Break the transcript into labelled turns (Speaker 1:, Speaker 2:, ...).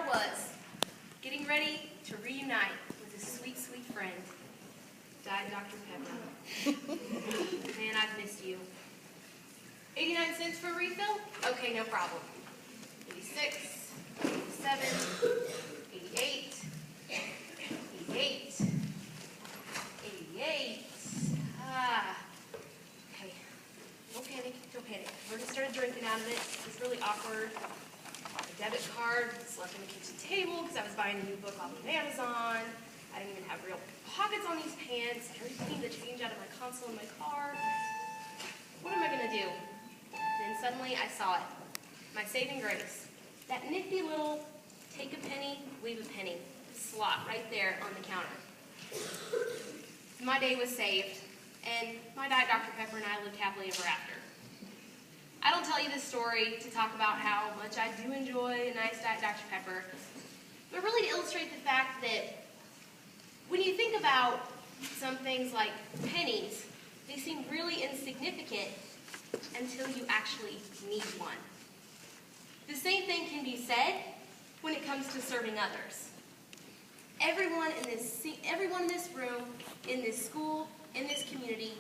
Speaker 1: was, getting ready to reunite with a sweet, sweet friend, Diet Dr. Pepper. Man, I've missed you. 89 cents for a refill? Okay, no problem. 86, 87, 88, 88, 88. Okay. Don't panic, don't panic. I already started drinking out of it. It's really awkward. My debit card was left on the kitchen table because I was buying a new book off of Amazon. I didn't even have real pockets on these pants. I already cleaned the change out of my console in my car. What am I going to do? Then suddenly I saw it. My saving grace. That nifty little take a penny, leave a penny slot right there on the counter. My day was saved, and my Diet Dr. Pepper and I lived happily ever after. I don't tell you this story to talk about how much I do enjoy a nice Diet Dr. Pepper, but really to illustrate the fact that when you think about some things like pennies, they seem really insignificant until you actually need one. The same thing can be said when it comes to serving others. Everyone in this room, in this school, in this community